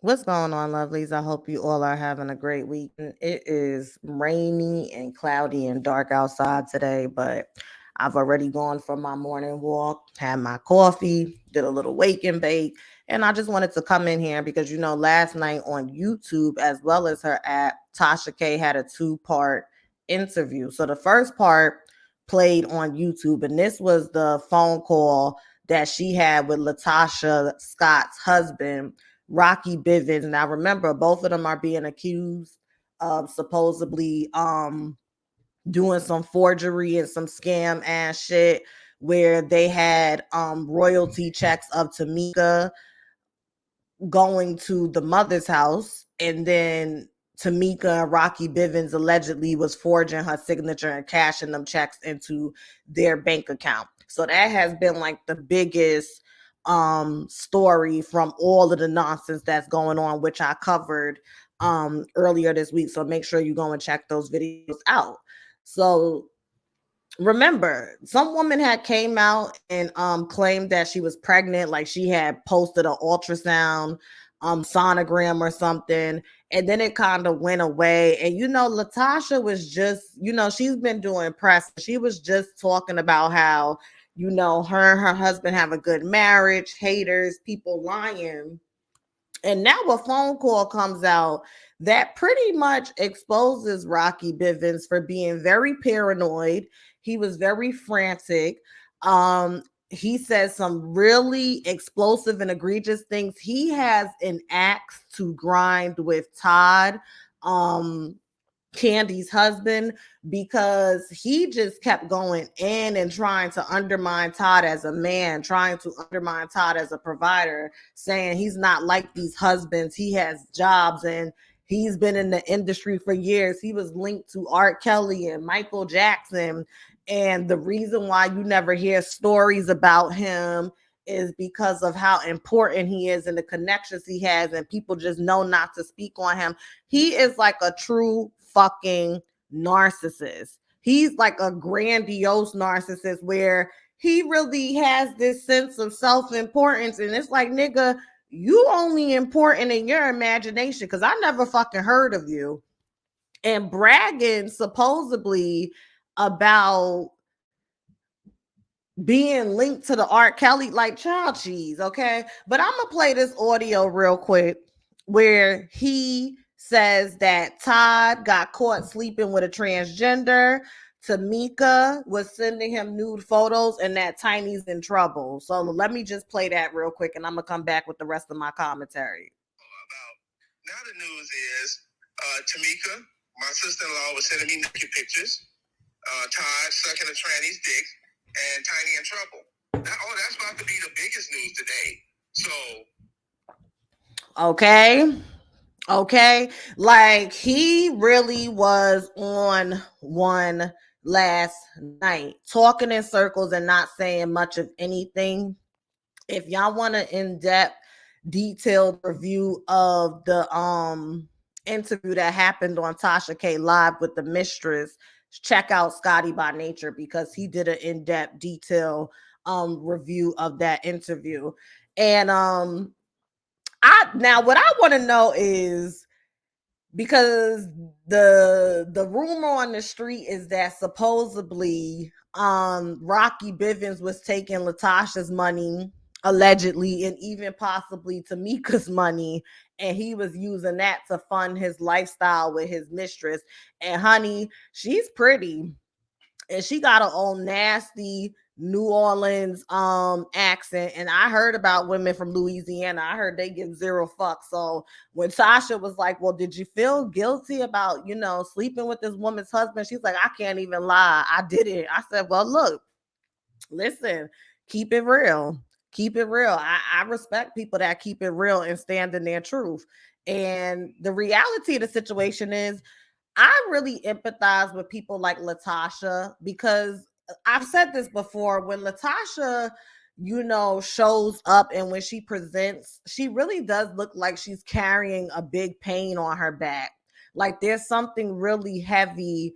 What's going on, lovelies? I hope you all are having a great week. It is rainy and cloudy and dark outside today, but I've already gone for my morning walk, had my coffee, did a little wake and bake, and I just wanted to come in here because last night on YouTube as well as her app, Tasha K had a two-part interview. So the first part played on YouTube, and this was the phone call that she had with Latoscha Scott's husband, Rocky Bivens. Now remember, both of them are being accused of supposedly doing some forgery and some scam ass shit where they had royalty checks of Tamika going to the mother's house, and then Tamika and Rocky Bivens allegedly was forging her signature and cashing them checks into their bank account. So that has been like the biggest story from all of the nonsense that's going on, which I covered earlier this week. So make sure you go and check those videos out. So remember, some woman had came out and claimed that she was pregnant, like she had posted an ultrasound sonogram or something, and then it kind of went away. And Latoscha was just, she's been doing press. She was just talking about how her and her husband have a good marriage, haters, people lying. And now a phone call comes out that pretty much exposes Rocky Bivens for being very paranoid. He was very frantic. He says some really explosive and egregious things. He has an axe to grind with Todd, Candy's husband, because he just kept going in and trying to undermine Todd as a man, trying to undermine Todd as a provider, saying he's not like these husbands. He has jobs and he's been in the industry for years. He was linked to R. Kelly and Michael Jackson. And the reason why you never hear stories about him is because of how important he is and the connections he has, and people just know not to speak on him. He is like a true fucking narcissist. He's like a grandiose narcissist where he really has this sense of self-importance, and it's like, nigga, you only important in your imagination because I never fucking heard of you. And bragging supposedly about being linked to the R. Kelly, like child cheese, okay? But I'm gonna play this audio real quick where he says that Todd got caught sleeping with a transgender. Tamika was sending him nude photos, and that Tiny's in trouble. So let me just play that real quick, and I'm gonna come back with the rest of my commentary. Now the news is Tamika, my sister-in-law, was sending me naked pictures. Todd sucking a tranny's dick, and Tiny in trouble. That's about to be the biggest news today. So, okay, like he really was on one last night, talking in circles and not saying much of anything. If y'all want an in-depth, detailed review of the interview that happened on Tasha K Live with the mistress, check out Scotty by Nature, because he did an in-depth, detailed review of that interview. And now what I want to know is, because the rumor on the street is that supposedly Rocky Bivens was taking Latoscha's money, allegedly, and even possibly Tamika's money, and he was using that to fund his lifestyle with his mistress. And honey, she's pretty, and she got her own nasty New Orleans accent. And I heard about women from Louisiana. I heard they give zero fucks. So when Tasha was like, well, did you feel guilty about, sleeping with this woman's husband? She's like, I can't even lie, I did it. I said, well, look, listen, keep it real. Keep it real. I respect people that keep it real and stand in their truth. And the reality of the situation is, I really empathize with people like Latoscha, because I've said this before. When Latoscha, shows up and when she presents, she really does look like she's carrying a big pain on her back. Like there's something really heavy,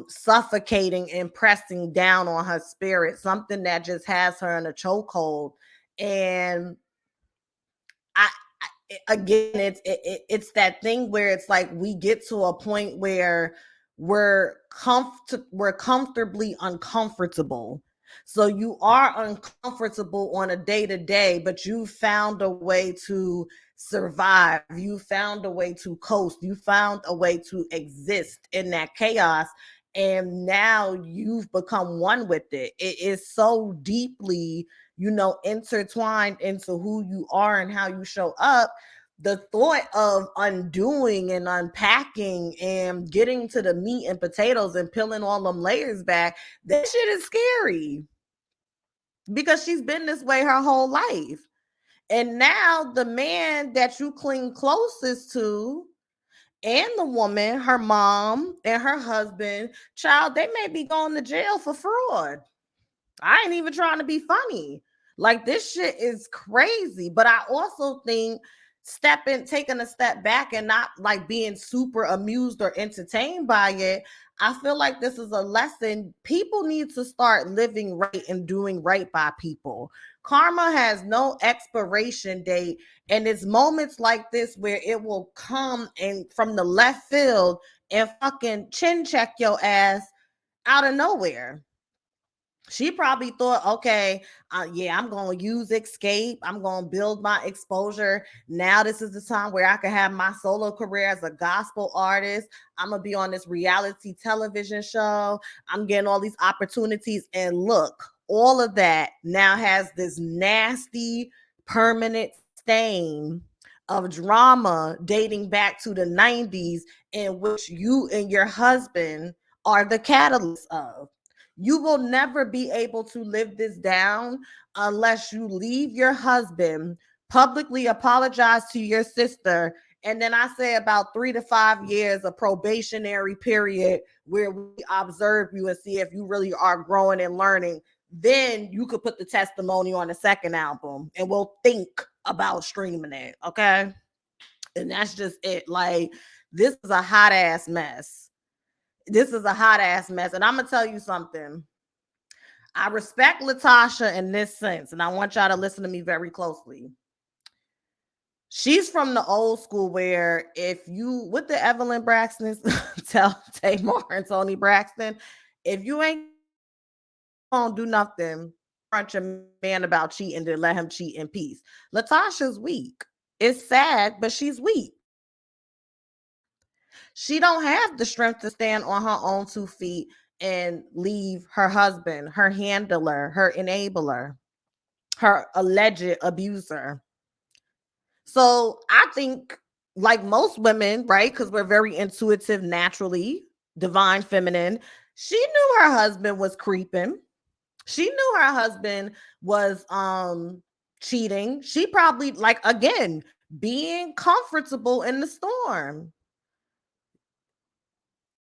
suffocating and pressing down on her spirit, something that just has her in a chokehold. And I again, it's that thing where it's like we get to a point where we're comfortably uncomfortable. So you are uncomfortable on a day to day, but you found a way to survive. You found a way to coast. You found a way to exist in that chaos. And now you've become one with it. It is so deeply, intertwined into who you are and how you show up. The thought of undoing and unpacking and getting to the meat and potatoes and peeling all them layers back, that shit is scary because she's been this way her whole life. And now the man that you cling closest to and the woman, her mom and her husband, child, they may be going to jail for fraud. I ain't even trying to be funny. Like, this shit is crazy. But I also think taking a step back and not like being super amused or entertained by it. I feel like this is a lesson. People need to start living right and doing right by people. Karma has no expiration date. And it's moments like this where it will come and from the left field and fucking chin check your ass out of nowhere. She probably thought, okay, yeah, I'm going to use Escape. I'm going to build my exposure. Now this is the time where I can have my solo career as a gospel artist. I'm going to be on this reality television show. I'm getting all these opportunities. And look, all of that now has this nasty, permanent stain of drama dating back to the 90s, in which you and your husband are the catalyst of. You will never be able to live this down unless you leave your husband, publicly apologize to your sister, and then I say about 3 to 5 years, a probationary period where we observe you and see if you really are growing and learning. Then you could put the testimony on the second album and we'll think about streaming it. Okay. And that's just it. Like, this is a hot ass mess. This is a hot ass mess. And I'm going to tell you something. I respect Latoscha in this sense, and I want y'all to listen to me very closely. She's from the old school where if you, with the Evelyn Braxton, tell Tamar and Tony Braxton, if you ain't gonna do nothing, front your man about cheating, then let him cheat in peace. Latoscha's weak. It's sad, but she's weak. She don't have the strength to stand on her own 2 feet and leave her husband, her handler, her enabler, her alleged abuser. So I think, like most women, right? Because we're very intuitive naturally, divine feminine. She knew her husband was creeping. She knew her husband was cheating. She probably, like, again, being comfortable in the storm.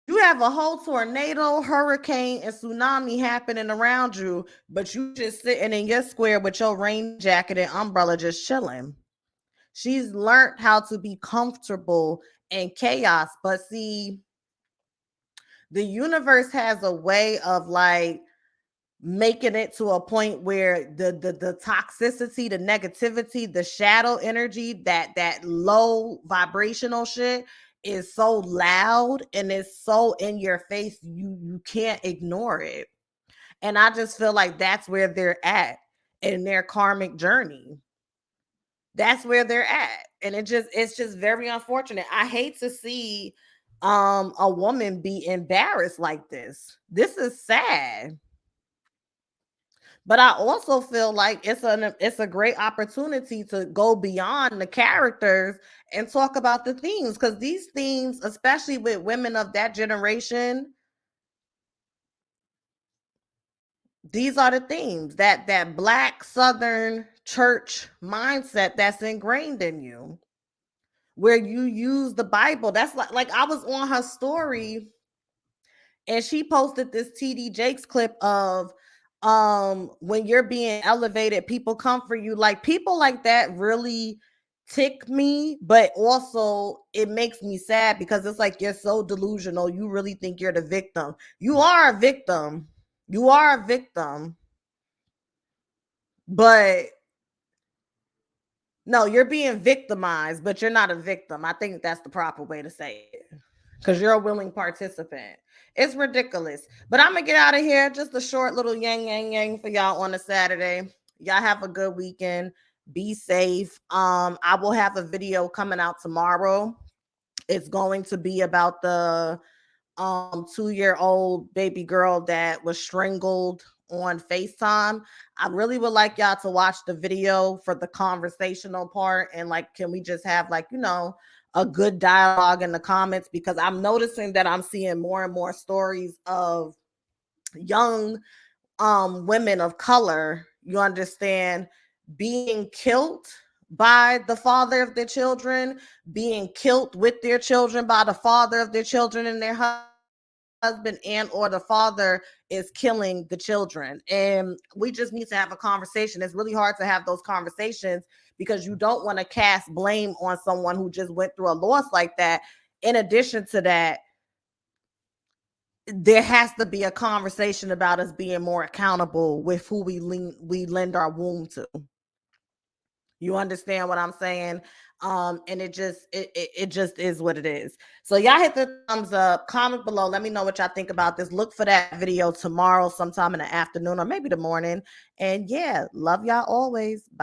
You have a whole tornado, hurricane, and tsunami happening around you, but you just sitting in your square with your rain jacket and umbrella just chilling. She's learned how to be comfortable in chaos. But see, the universe has a way of like making it to a point where the toxicity, the negativity, the shadow energy, that low vibrational shit is so loud and it's so in your face, you can't ignore it. And I just feel like that's where they're at in their karmic journey. That's where they're at. And it's just very unfortunate. I hate to see a woman be embarrassed like this. This is sad. But I also feel like it's a great opportunity to go beyond the characters and talk about the themes, because these themes, especially with women of that generation, these are the themes, that black southern church mindset that's ingrained in you, where you use the Bible. That's like I was on her story and she posted this TD Jakes clip of when you're being elevated, people come for you. Like, people like that really tick me, but also it makes me sad because it's like, you're so delusional. You really think you're the victim. You are a victim. You are a victim. But No, you're being victimized, but you're not a victim. I think that's the proper way to say it. Because you're a willing participant. It's ridiculous. But I'm gonna get out of here. Just a short little yang yang yang for y'all on a Saturday. Y'all have a good weekend. Be safe. I will have a video coming out tomorrow. It's going to be about the 2-year-old baby girl that was strangled on FaceTime. I really would like y'all to watch the video for the conversational part, and like, can we just have, like, a good dialogue in the comments, because I'm noticing that I'm seeing more and more stories of young women of color, you understand, being killed by the father of their children, being killed with their children by the father of their children and their husband, and or the father is killing the children. And we just need to have a conversation. It's really hard to have those conversations because you don't want to cast blame on someone who just went through a loss like that. In addition to that, there has to be a conversation about us being more accountable with who we lend our womb to. You understand what I'm saying? And it just is what it is. So y'all hit the thumbs up, comment below, let me know what y'all think about this. Look for that video tomorrow sometime in the afternoon or maybe the morning. And yeah, love y'all always. Bye.